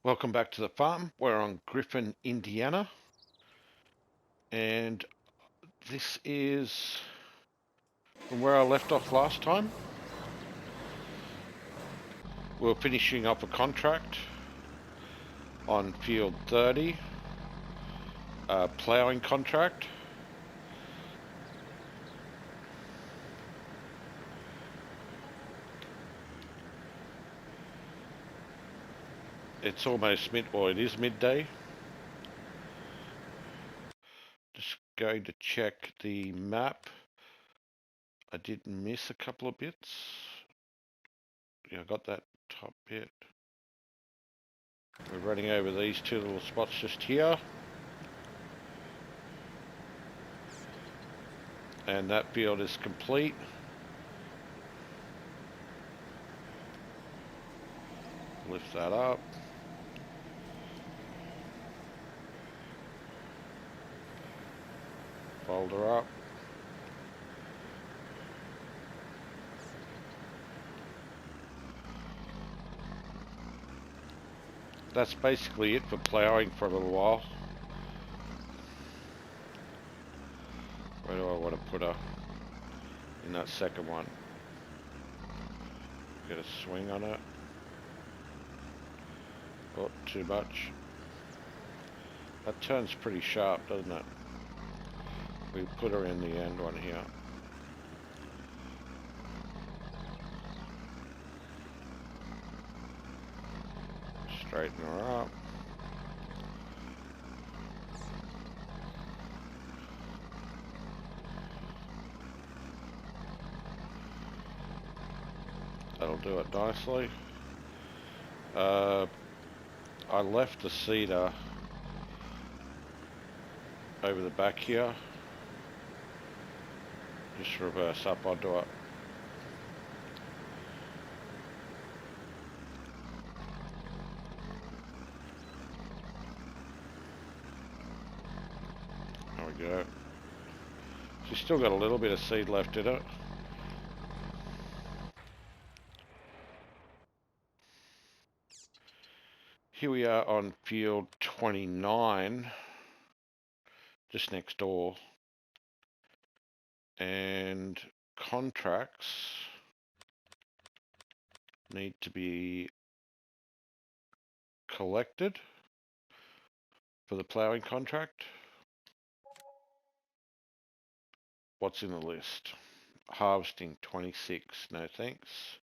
Welcome back to the farm. We're on Griffin, Indiana, and this is from where I left off last time. We were finishing up a contract on field 30, a ploughing contract. It's almost it is midday. Just going to check the map. I did miss a couple of bits. Yeah, I got that top bit. We're running over these two little spots just here. And that field is complete. Lift that up. Fold her up. That's basically it for ploughing for a little while. Where do I want to put her? In that second one. Get a swing on it. Oh, too much. That turns pretty sharp, doesn't it? We put her in the end one here. Straighten her up. That'll do it nicely. I left the seeder over the back here. Just reverse up onto it. There we go. She's still got a little bit of seed left in it. Here we are on field 29, just next door. And contracts need to be collected for the ploughing contract. What's in the list? Harvesting 26, no thanks.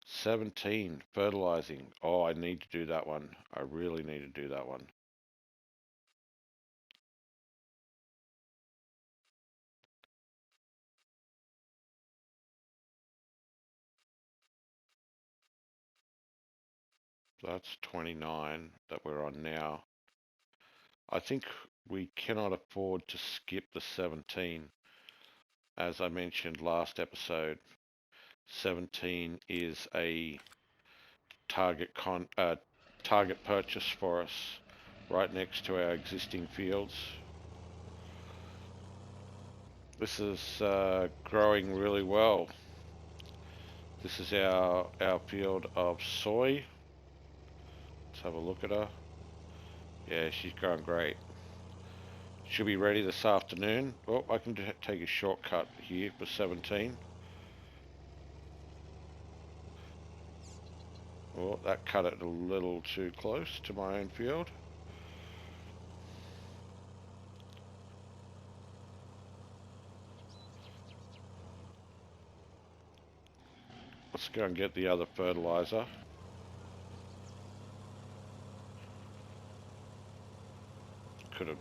17, fertilizing. Oh, I need to do that one. I really need to do that one. That's 29 that we're on now. I think we cannot afford to skip the 17. As I mentioned last episode, 17 is a target purchase for us right next to our existing fields. This is growing really well. This is our field of soy. Let's have a look at her. Yeah, she's growing great. She'll be ready this afternoon. Oh, I can take a shortcut here for 17. Oh, that cut it a little too close to my own field. Let's go and get the other fertilizer. Could have.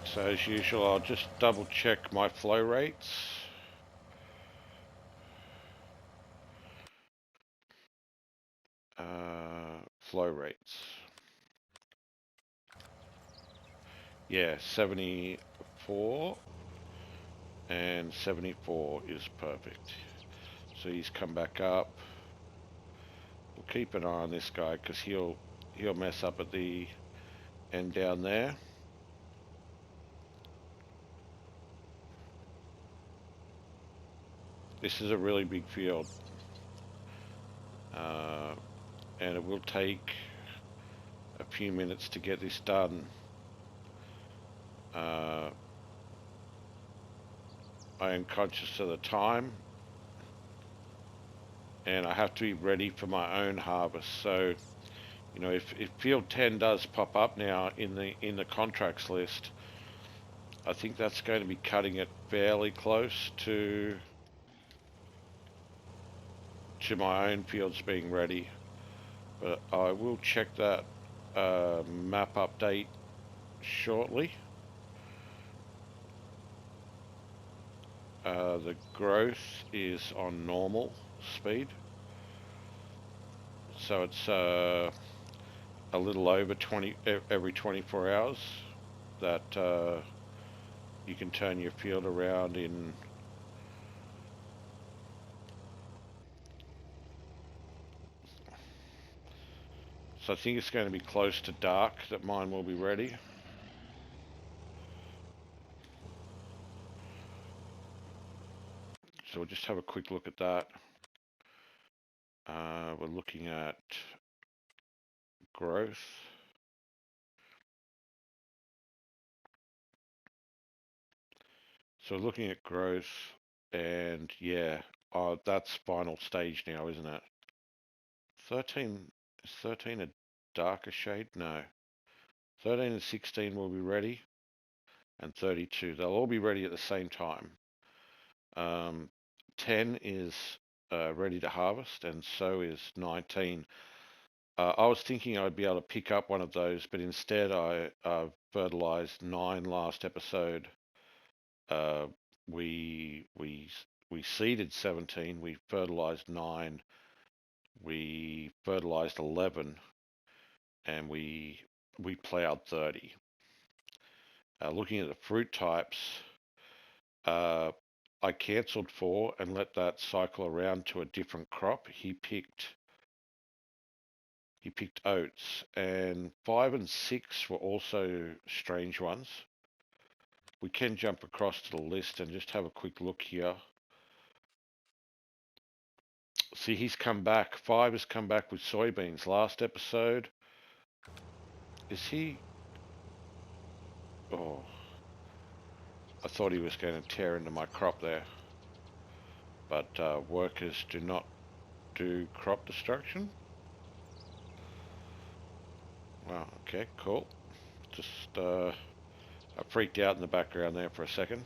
So as usual, I'll just double check my flow rates. Flow rates. Yeah, 74 and 74 is perfect. So he's come back up. We'll keep an eye on this guy because he'll mess up at the end down there. This is a really big field. And it will take a few minutes to get this done. I am conscious of the time, and I have to be ready for my own harvest. So, you know, if field 10 does pop up now in the contracts list, I think that's going to be cutting it fairly close to my own fields being ready. But I will check that map update shortly. The growth is on normal speed, so it's a little over 20 every 24 hours that you can turn your field around in. So I think it's going to be close to dark that mine will be ready. So we'll just have a quick look at that. We're looking at growth. So looking at growth, and yeah, that's final stage now, isn't it? 13, is 13 a darker shade? No. 13 and 16 will be ready, and 32. They'll all be ready at the same time. 10 is ready to harvest, and so is 19. I was thinking I'd be able to pick up one of those, but instead I fertilized 9 last episode. We seeded 17. We fertilized 9. We fertilized 11, and we plowed 30. Looking at the fruit types, I cancelled 4 and let that cycle around to a different crop. He picked oats, and 5 and 6 were also strange ones. We can jump across to the list and just have a quick look here. See, he's come back. 5 has come back with soybeans. Last episode, is he? Oh, I thought he was going to tear into my crop there. But workers do not do crop destruction. Wow, okay, cool. Just I freaked out in the background there for a second.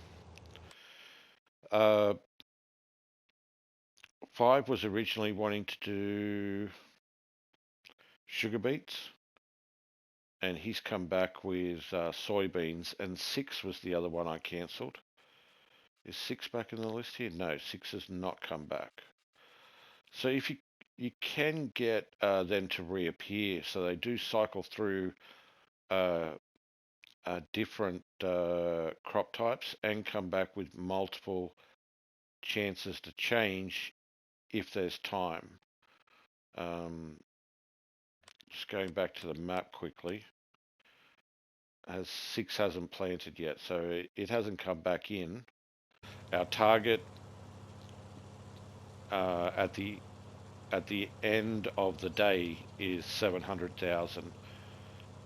5 was originally wanting to do sugar beets, and he's come back with soybeans, and 6 was the other one I cancelled. Is 6 back in the list here? No, 6 has not come back. So if you can get them to reappear, so they do cycle through different crop types and come back with multiple chances to change if there's time. Just going back to the map quickly. 6 hasn't planted yet, so it hasn't come back in. Our target at the end of the day is 700,000,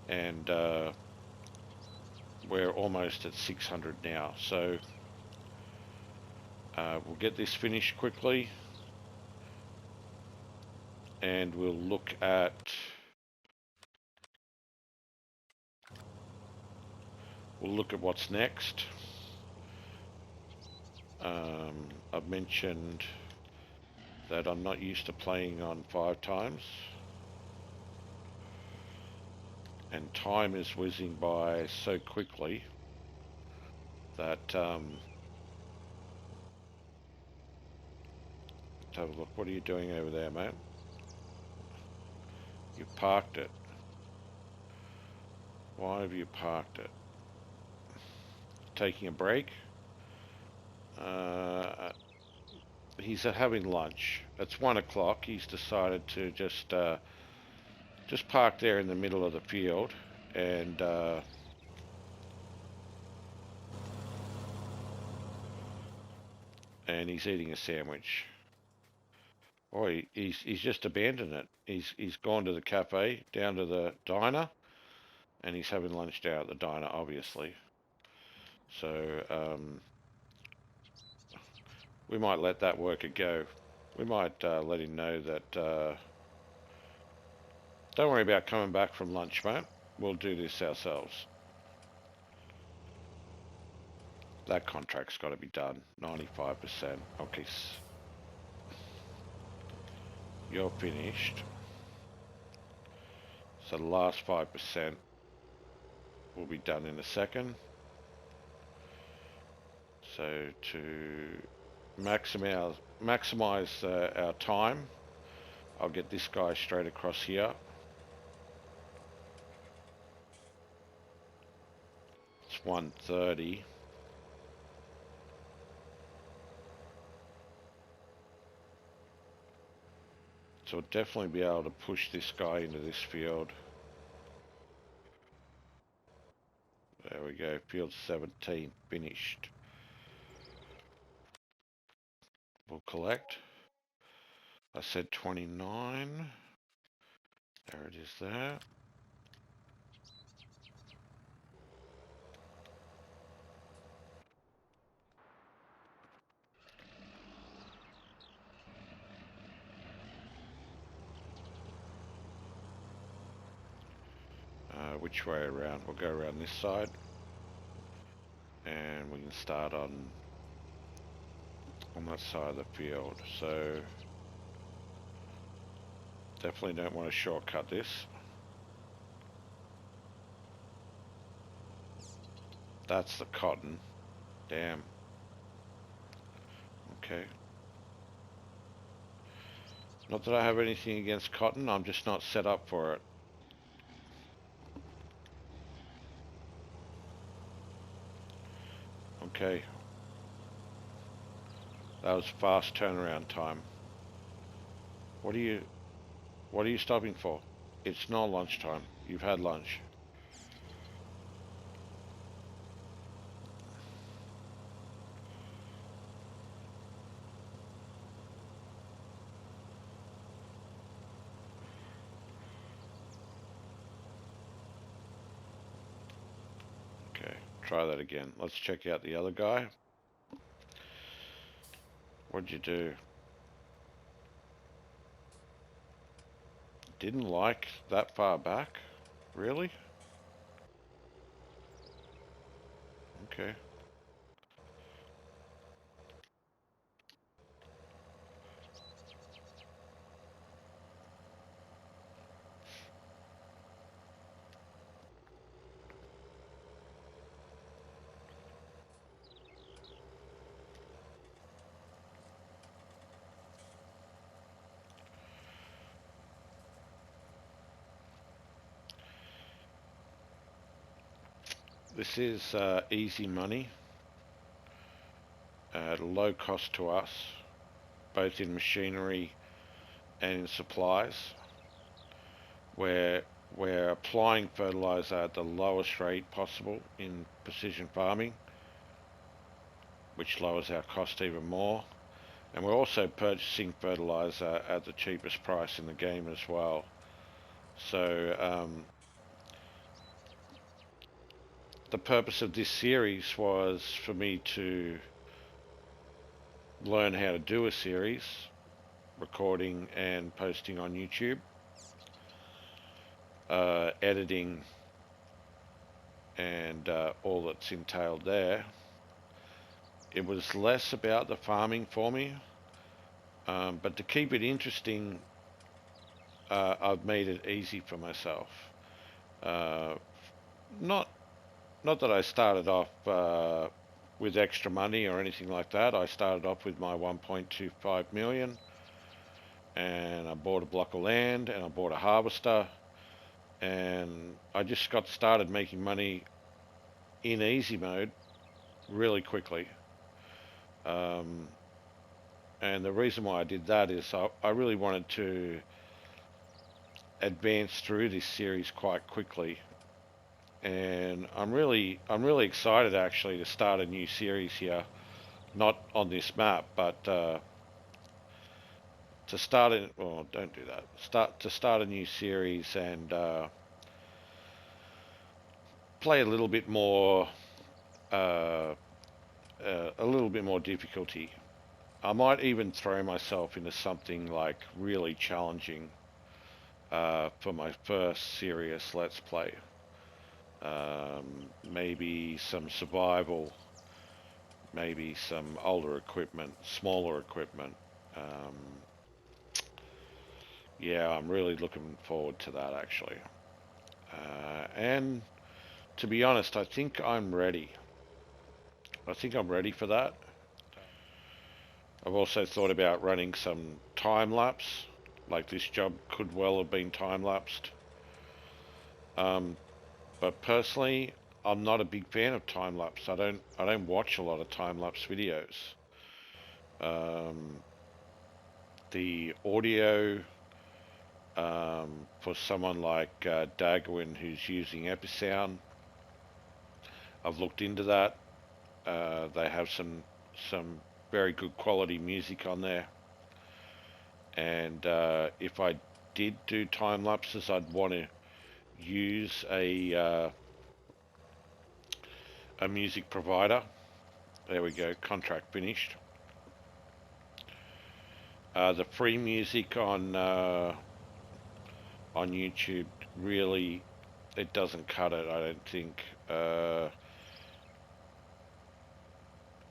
and we're almost at 600 now. So we'll get this finished quickly, and we'll look at what's next. I've mentioned that I'm not used to playing on 5 times, and time is whizzing by so quickly that let's have a look. What are you doing over there, mate? You parked it. Why have you parked it? Taking a break? He's having lunch. It's 1 o'clock. He's decided to just park there in the middle of the field, and and he's eating a sandwich. Oh, he's just abandoned it. He's gone to the cafe, down to the diner, and he's having lunch down at the diner, obviously. So we might let that worker go. We might let him know that don't worry about coming back from lunch, mate. We'll do this ourselves. That contract's got to be done. 95%. Okay. You're finished. So the last 5% will be done in a second. So to maximize our time, I'll get this guy straight across here. It's 1:30. So we'll definitely be able to push this guy into this field. There we go, field 17 finished. We'll collect. I said 29. There it is there. Which way around? We'll go around this side. And we can start on that side of the field. So definitely don't want to shortcut this. That's the cotton. Damn. Okay. Not that I have anything against cotton, I'm just not set up for it. Okay. That was fast turnaround time. What are you stopping for? It's not lunchtime. You've had lunch. Okay, try that again. Let's check out the other guy. What'd you do? Didn't like that far back? Really? Okay. This is easy money at a low cost to us, both in machinery and in supplies. We're applying fertilizer at the lowest rate possible in precision farming, which lowers our cost even more. And we're also purchasing fertilizer at the cheapest price in the game as well. So the purpose of this series was for me to learn how to do a series, recording and posting on YouTube, editing and all that's entailed there. It was less about the farming for me, but to keep it interesting, I've made it easy for myself. Not that I started off with extra money or anything like that. I started off with my 1.25 million, and I bought a block of land and I bought a harvester, and I just got started making money in easy mode really quickly. And the reason why I did that is I really wanted to advance through this series quite quickly. And I'm really excited actually to start a new series here. not on this map, but to start it. Well, don't do that. Start a new series and play uh, a little bit more difficulty. I might even throw myself into something like really challenging for my first serious Let's Play. Maybe some survival, maybe some older equipment, smaller equipment. Um, yeah, I'm really looking forward to that actually. And to be honest, I think I'm ready. I think I'm ready for that. I've also thought about running some time lapse. Like this job could well have been time lapsed. Um, but personally, I'm not a big fan of time lapse. I don't watch a lot of time lapse videos. Um, the audio for someone like Dagwin who's using Episound, I've looked into that. They have some very good quality music on there, and if I did do time lapses, I'd want to use a music provider. There we go, contract finished. The free music on YouTube really, it doesn't cut it, I don't think.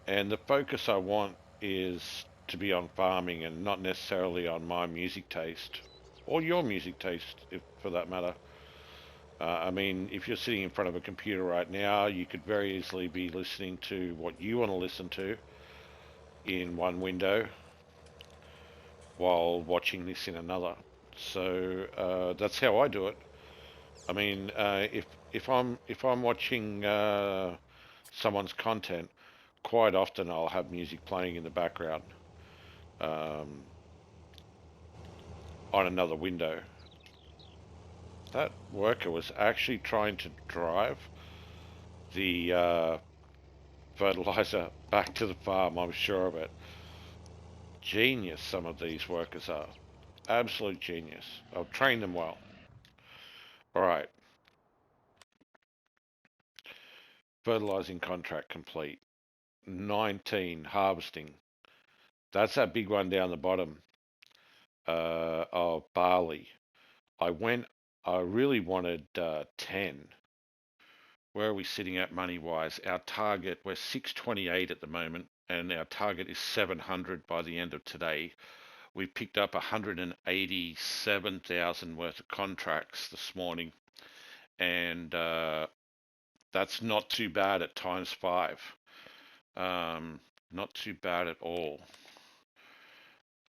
And the focus I want is to be on farming and not necessarily on my music taste or your music taste, if for that matter. I mean, if you're sitting in front of a computer right now, you could very easily be listening to what you want to listen to in one window while watching this in another. So that's how I do it. I mean, if I'm watching someone's content, quite often I'll have music playing in the background um, on another window. That worker was actually trying to drive the fertilizer back to the farm. I'm sure of it. Genius, some of these workers are. Absolute genius. I'll train them well. All right. Fertilizing contract complete. 19, harvesting. That's that big one down the bottom of barley. I really wanted 10. Where are we sitting at money-wise? Our target, we're 628 at the moment, and our target is 700 by the end of today. We picked up 187,000 worth of contracts this morning, and that's not too bad at times 5. Not too bad at all.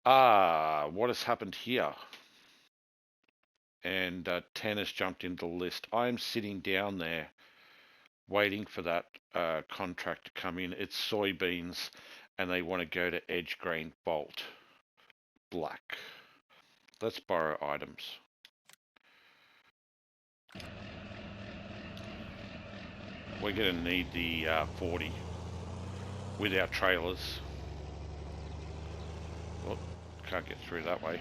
What has happened here? And 10 has jumped into the list. I'm sitting down there waiting for that contract to come in. It's soybeans, and they want to go to edge grain bolt black. Let's borrow items. We're going to need the 40 with our trailers. Oh, can't get through that way.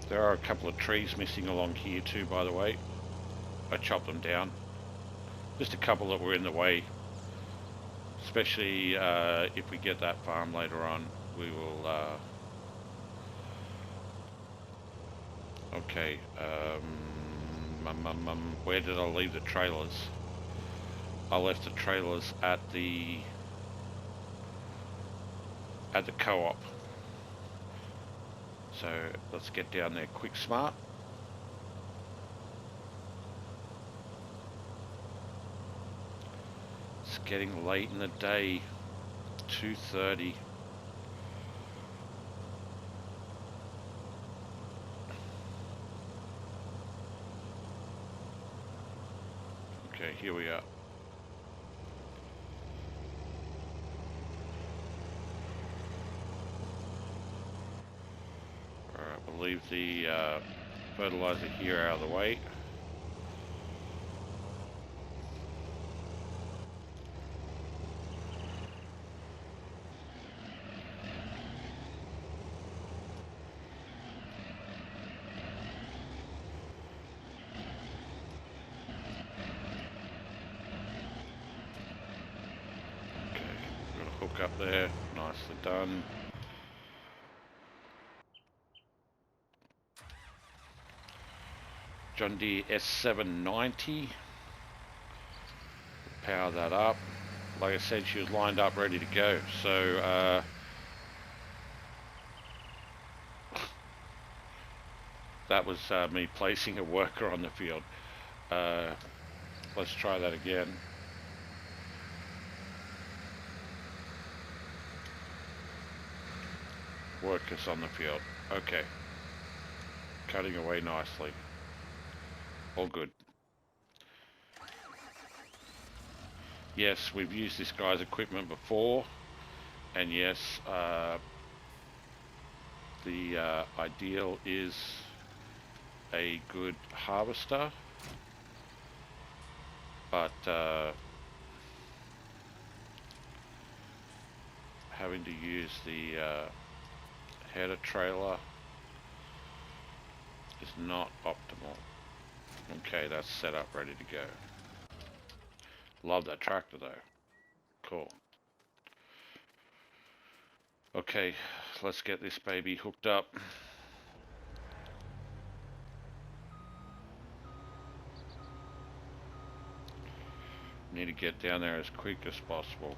There are a couple of trees missing along here too, by the way. I chopped them down. Just a couple that were in the way. Especially if we get that farm later on, we will... Okay, where did I leave the trailers? I left the trailers at the co-op. So let's get down there quick smart. It's getting late in the day, 2:30. Okay, here we are. Alright, we'll leave the fertilizer here out of the way. Hook up there, nicely done. John Deere S790. Power that up. Like I said, she was lined up ready to go. So that was me placing a worker on the field. Let's try that again. Workers on the field. Okay. Cutting away nicely. All good. Yes, we've used this guy's equipment before. And yes, the ideal is a good harvester. But having to use the header trailer is not optimal. Okay, that's set up, ready to go. Love that tractor though. Cool. Okay, let's get this baby hooked up. Need to get down there as quick as possible.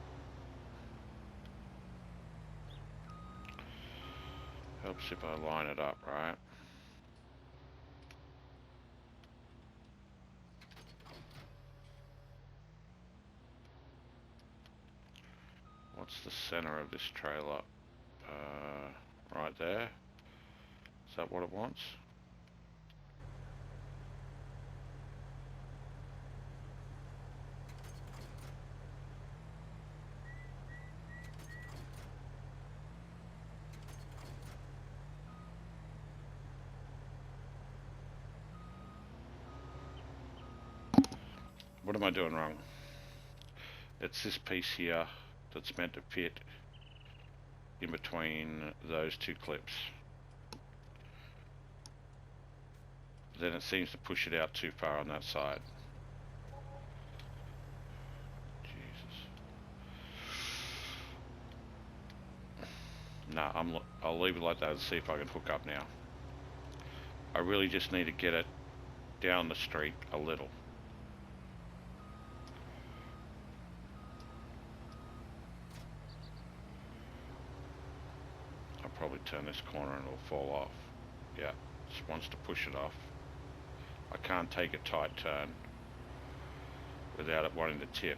Helps if I line it up, right? What's the center of this trailer? Right there. Is that what it wants? What am I doing wrong? It's this piece here that's meant to fit in between those two clips. Then it seems to push it out too far on that side. Jesus. Nah, I'll leave it like that and see if I can hook up now. I really just need to get it down the street a little. I'll probably turn this corner and it'll fall off. Yeah, just wants to push it off. I can't take a tight turn without it wanting to tip.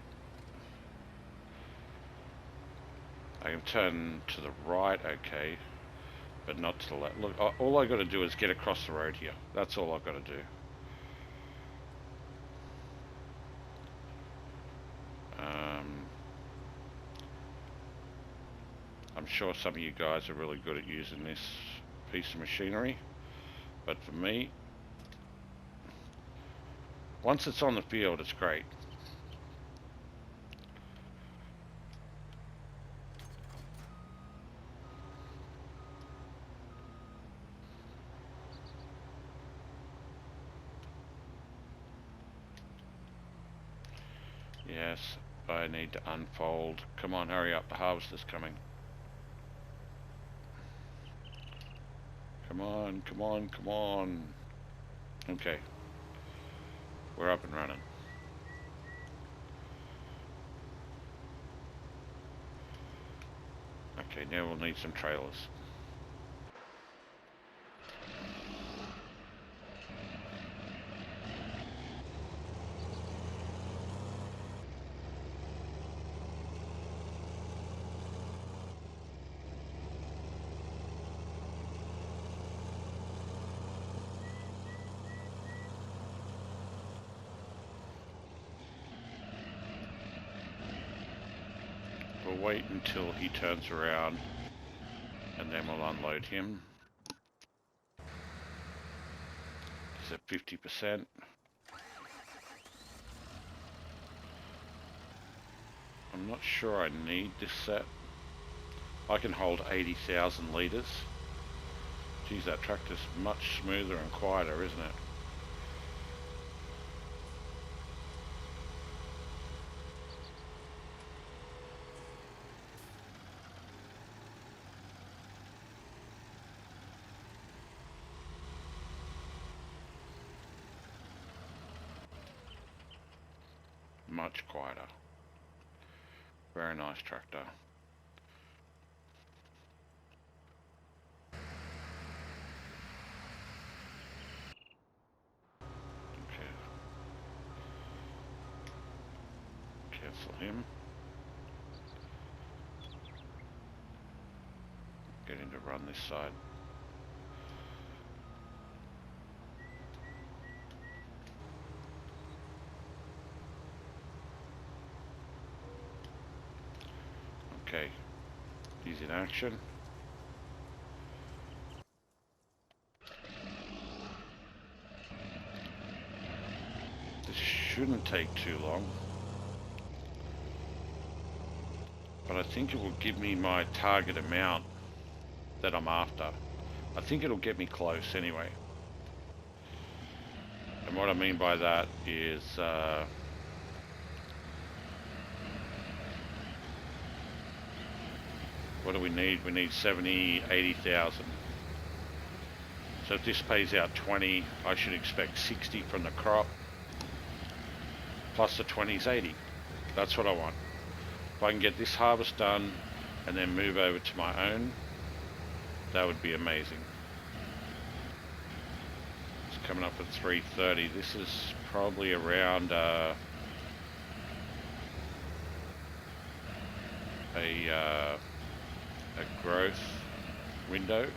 I can turn to the right, okay, but not to the left. Look, all I got to do is get across the road here. That's all I've got to do. I'm sure some of you guys are really good at using this piece of machinery, but for me, once it's on the field, it's great. Yes, I need to unfold. Come on, hurry up, the harvester's coming. Come on, come on, come on. Okay. We're up and running. Okay, now we'll need some trailers. We'll wait until he turns around and then we'll unload him. is at 50%. I'm not sure I need this set. I can hold 80,000 litres. Geez, that tractor's much smoother and quieter, isn't it? Much quieter. Very nice tractor. Okay. Cancel him. Get him to run this side. Okay. He's in action. This shouldn't take too long. But I think it will give me my target amount that I'm after. I think it'll get me close anyway. And what I mean by that is what do we need? We need 70, 80,000. So if this pays out 20, I should expect 60 from the crop. Plus the 20 is 80. That's what I want. If I can get this harvest done and then move over to my own, that would be amazing. It's coming up at 3:30. This is probably around a growth window.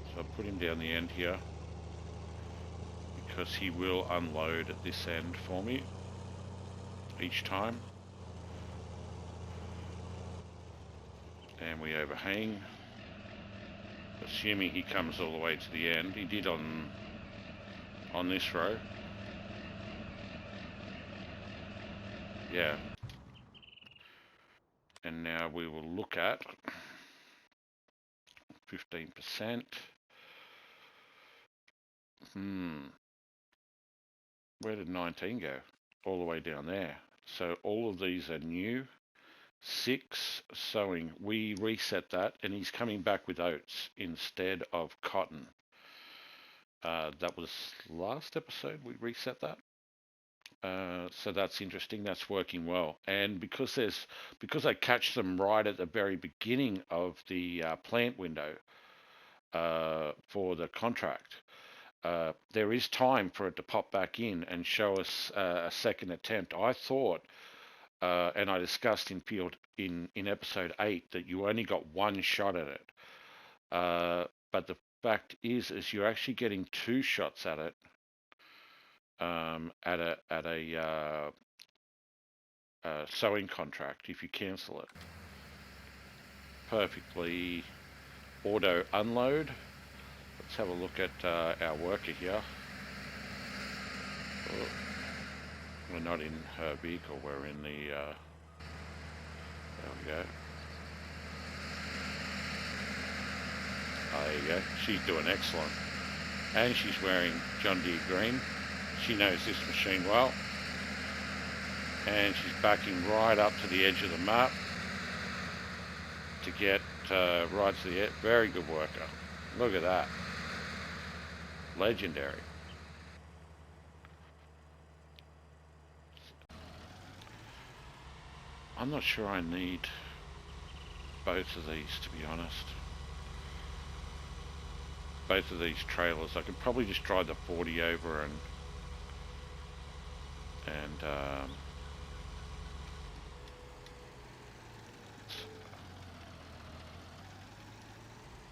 So I'll put him down the end here because he will unload at this end for me each time. And we overhang, assuming he comes all the way to the end. He did on this row. Yeah. And now we will look at 15%. Where did 19 go? All the way down there. So all of these are new. 6 sowing, we reset that, and he's coming back with oats instead of cotton. That was last episode we reset that. So that's interesting. That's working well. And because I catch them right at the very beginning of the plant window for the contract, there is time for it to pop back in and show us a second attempt. I thought, and I discussed in episode 8 that you only got one shot at it. But the fact is you're actually getting 2 shots at it at a sowing contract if you cancel it. Perfectly auto unload. Let's have a look at our worker here. Oh. We're not in her vehicle, we're in the, there we go. There you go, she's doing excellent. And she's wearing John Deere green. She knows this machine well. And she's backing right up to the edge of the map to get right to the edge. Very good worker. Look at that. Legendary. I'm not sure I need both of these, to be honest. Both of these trailers. I could probably just drive the 40 over and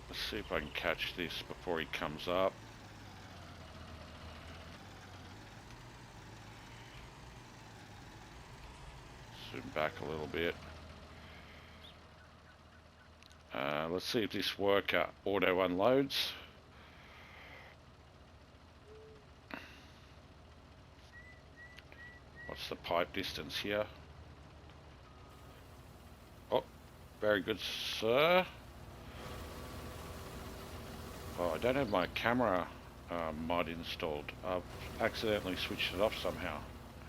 let's see if I can catch this before he comes up. Zoom back a little bit. Let's see if this worker auto unloads. What's the pipe distance here? Oh, very good, sir. Oh, I don't have my camera mod installed. I've accidentally switched it off somehow.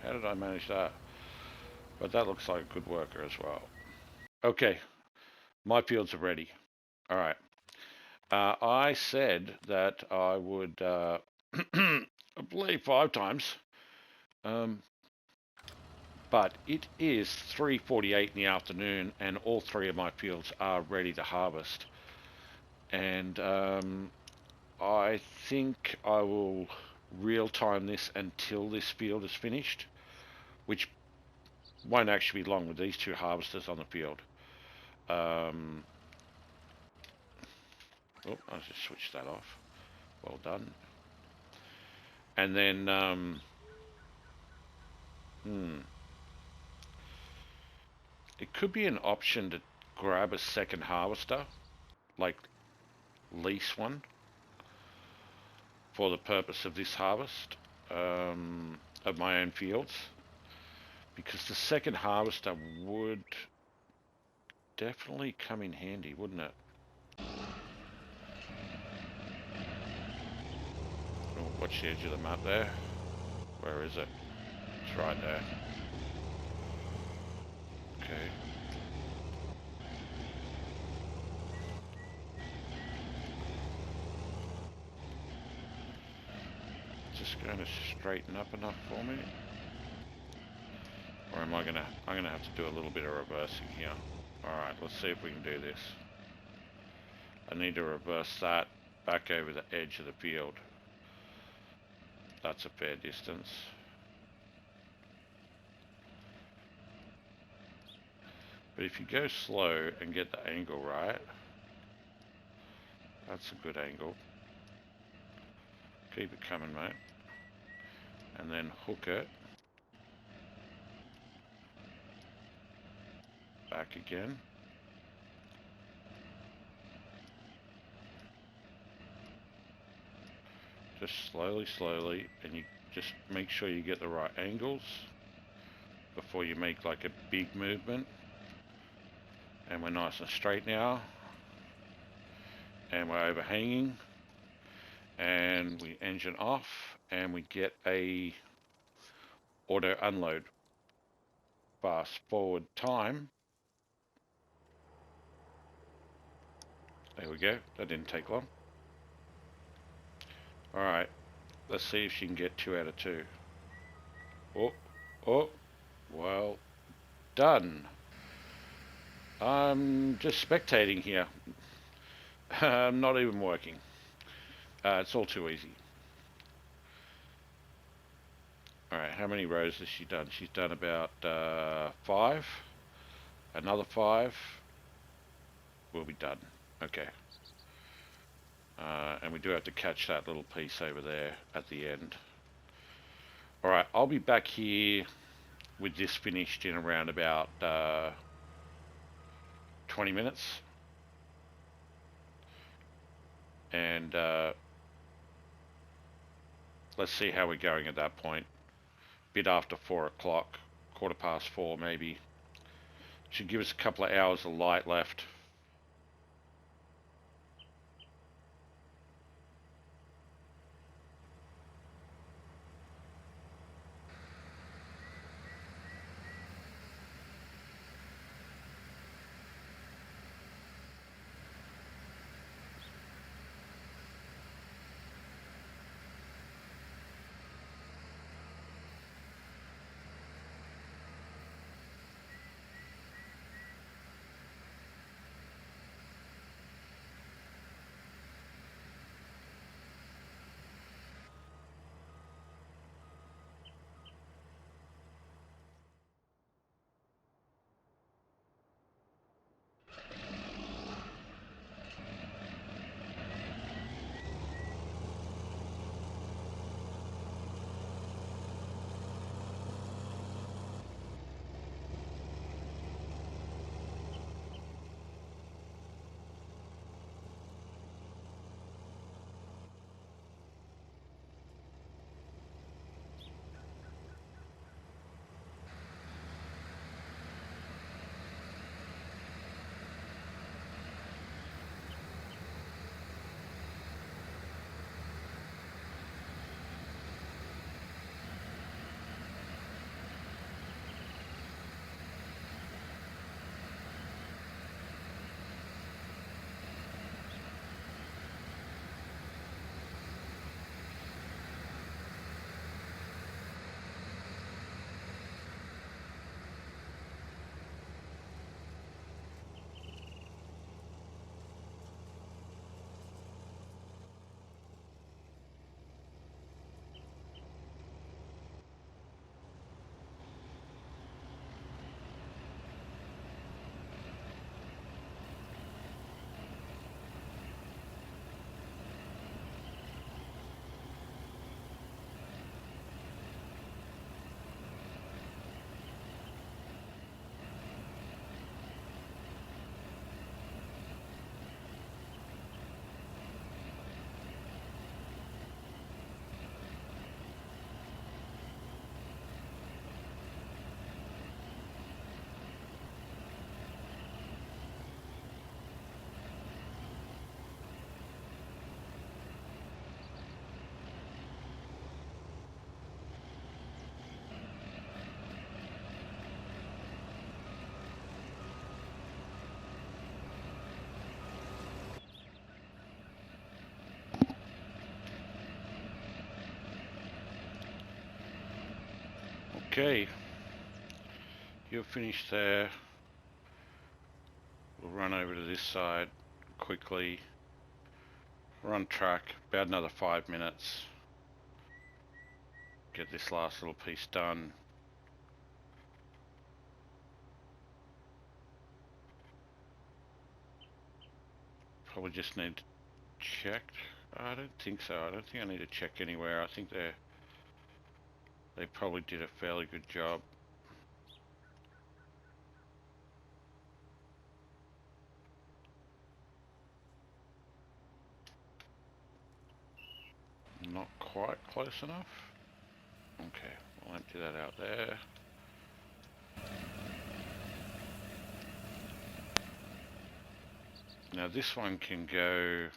How did I manage that? But that looks like a good worker as well. Okay, my fields are ready. All right. I said that I would, I believe 5 times, but it is 3:48 in the afternoon, and all 3 of my fields are ready to harvest. And I think I will real time this until this field is finished, which won't actually be long with these 2 harvesters on the field. Oh, I just switched that off. Well done. And then, it could be an option to grab a second harvester, like lease one, for the purpose of this harvest of my own fields, because the second harvester would definitely come in handy, wouldn't it? Oh, watch the edge of the map there. Where is it? It's right there. Okay. Just going to straighten up enough for me. Or am I gonna... I'm gonna have to do a little bit of reversing here. Alright, let's see if we can do this. I need to reverse that back over the edge of the field. That's a fair distance. But if you go slow and get the angle right, that's a good angle. Keep it coming, mate. And then hook it back again. Just slowly, and you just make sure you get the right angles before you make like a big movement. And we're nice and straight now. And we're overhanging. And we engine off, and we get a auto unload. Fast forward time. There we go. That didn't take long. Alright. Let's see if she can get 2 out of 2. Oh. Well done. I'm just spectating here. I'm not even working. It's all too easy. Alright, how many rows has she done? She's done about 5. Another 5. We'll be done. Okay. And we do have to catch that little piece over there at the end. Alright, I'll be back here with this finished in around about 20 minutes. And let's see how we're going at that point. Bit after 4 o'clock, 4:15 maybe. Should give us a couple of hours of light left. Okay, you're finished there. We'll run over to this side quickly. We're on track, about another 5 minutes. Get this last little piece done. Probably just need to check. I don't think so. I don't think I need to check anywhere. I think they probably did a fairly good job. Not quite close enough. Okay, we'll empty that out there. Now this one can go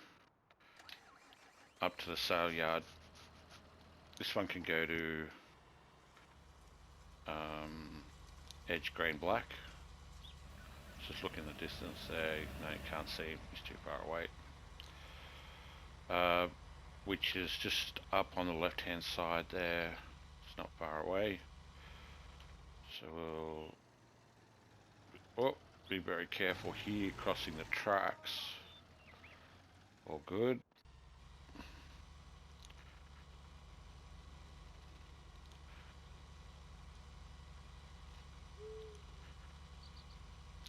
up to the sale yard. This one can go to edge green black. Just look in the distance there. No, you can't see him. He's too far away. Which is just up on the left hand side there. It's not far away. So we'll be very careful here crossing the tracks. All good.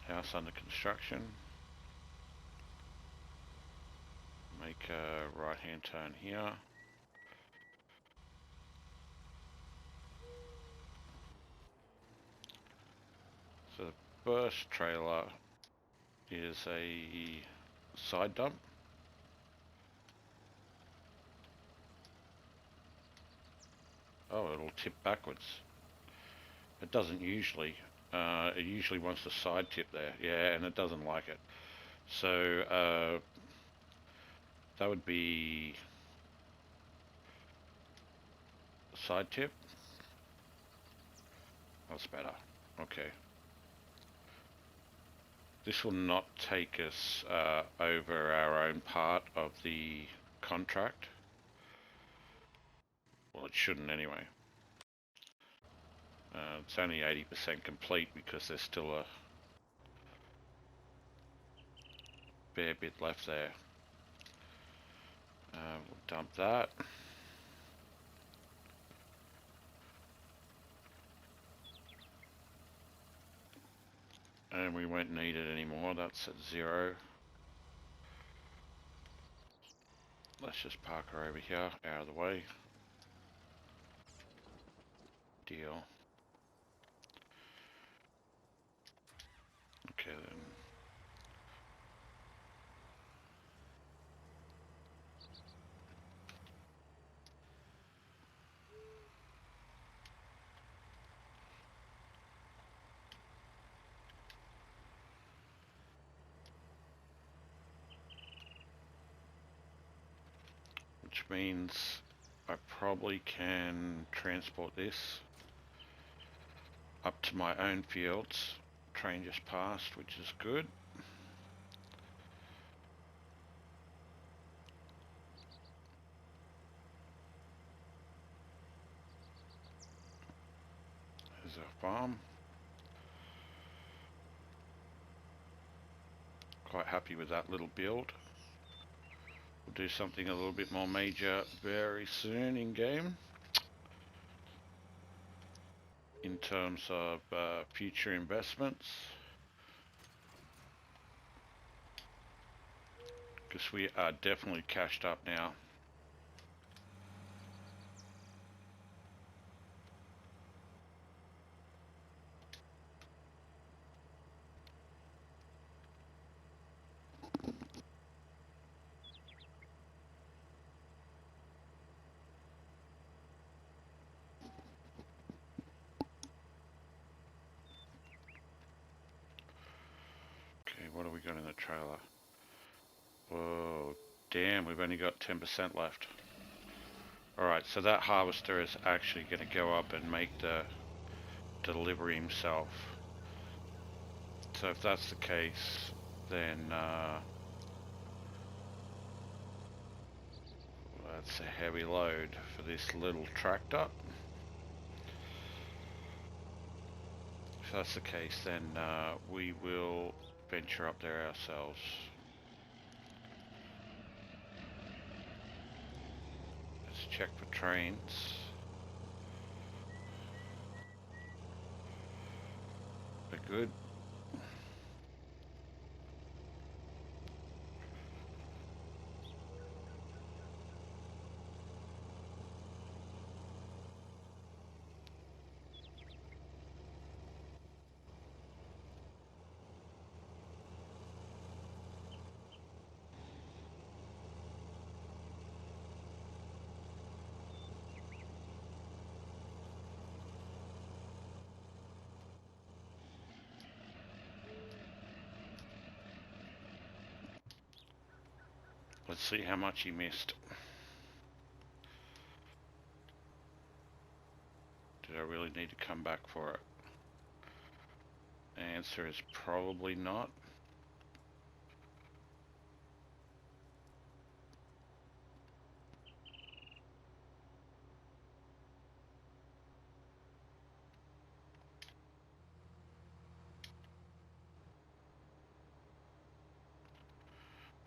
House under construction. Make a right hand turn here. So the first trailer is a side dump. Oh, it'll tip backwards. It doesn't usually. It usually wants the side tip there. Yeah, and it doesn't like it. So that would be side tip. That's better. Okay. This will not take us over our own part of the contract. Well, it shouldn't anyway. It's only 80% complete because there's still a fair bit left there. We'll dump that. And we won't need it anymore. That's at 0. Let's just park her over here, out of the way. Deal. Okay then. Which means I probably can transport this up to my own fields. Train just passed, which is good. There's our farm. Quite happy with that little build. We'll do something a little bit more major very soon in game. In terms of future investments. Because we are definitely cashed up now. Okay, what have we got in the trailer? Whoa, damn, we've only got 10% left. Alright, so that harvester is actually going to go up and make the delivery himself. So if that's the case, then that's a heavy load for this little tractor. If that's the case, then we will venture up there ourselves. Let's check for trains. We're good. Let's see how much he missed. Did I really need to come back for it? The answer is probably not.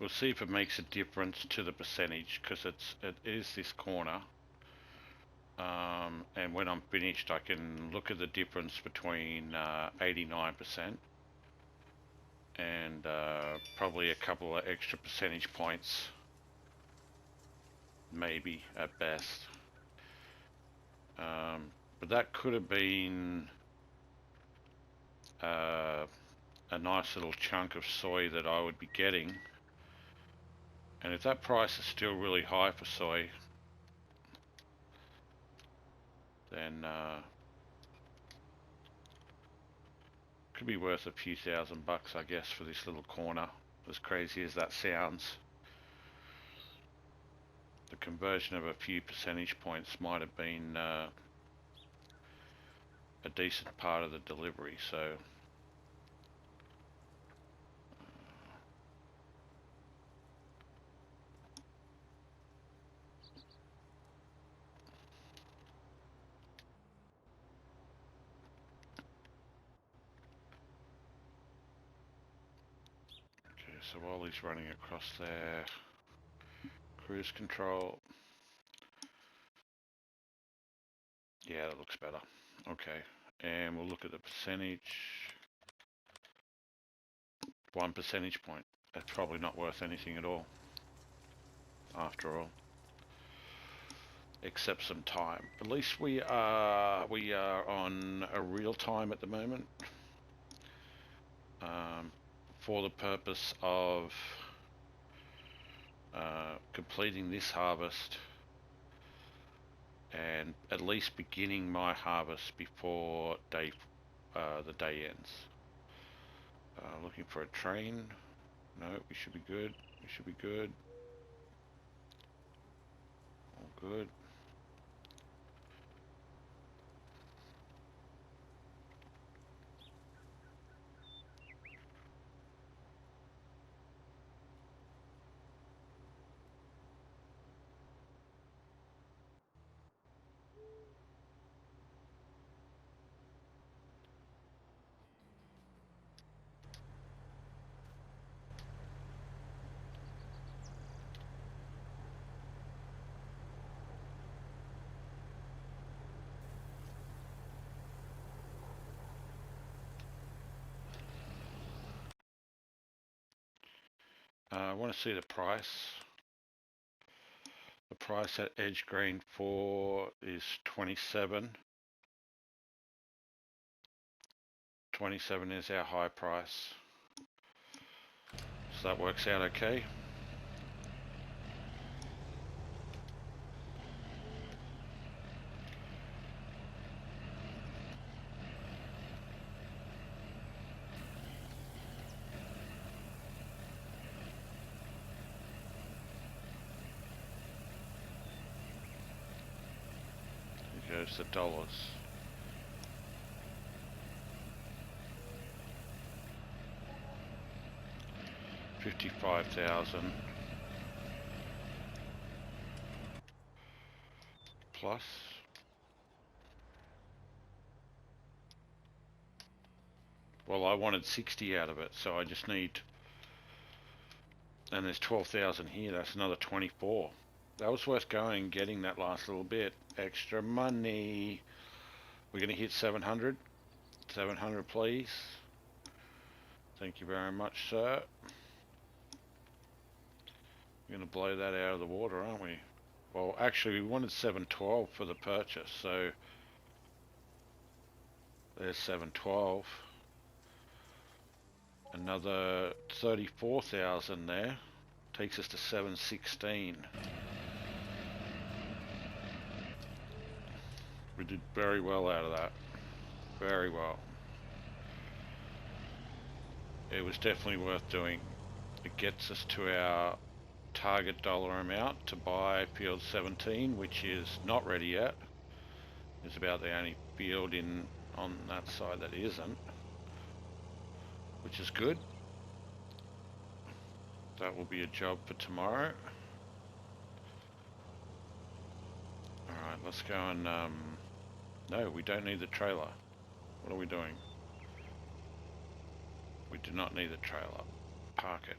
We'll see if it makes a difference to the percentage, because it is this corner. And when I'm finished, I can look at the difference between 89% and probably a couple of extra percentage points, maybe at best. But that could have been a nice little chunk of soy that I would be getting. And if that price is still really high for soy, then could be worth a few $1,000, I guess, for this little corner, as crazy as that sounds. The conversion of a few percentage points might have been a decent part of the delivery, so okay, so while he's running across there, cruise control. Yeah, that looks better. Okay, and we'll look at the percentage. 1 percentage point. That's probably not worth anything at all, after all, except some time. At least we are on a real time at the moment, for the purpose of completing this harvest and at least beginning my harvest before the day ends. Looking for a train. No, we should be good. We should be good. All good. I want to see the price. The price at Edge Green 4 is 27. 27 is our high price. So that works out okay. Here goes the dollars. $55,000 plus. Well, I wanted 60 out of it, so I just need, and there's 12,000 here, that's another 24. That was worth going, getting that last little bit. Extra money. We're going to hit 700. 700, please. Thank you very much, sir. We're going to blow that out of the water, aren't we? Well, actually, we wanted 712 for the purchase, so there's 712. Another 34,000 there. Takes us to 716. We did very well out of that. Very well. It was definitely worth doing. It gets us to our target dollar amount to buy field 17, which is not ready yet. It's about the only field in on that side that isn't, which is good. That will be a job for tomorrow. Alright, let's go and no, we don't need the trailer. What are we doing? We do not need the trailer. Park it.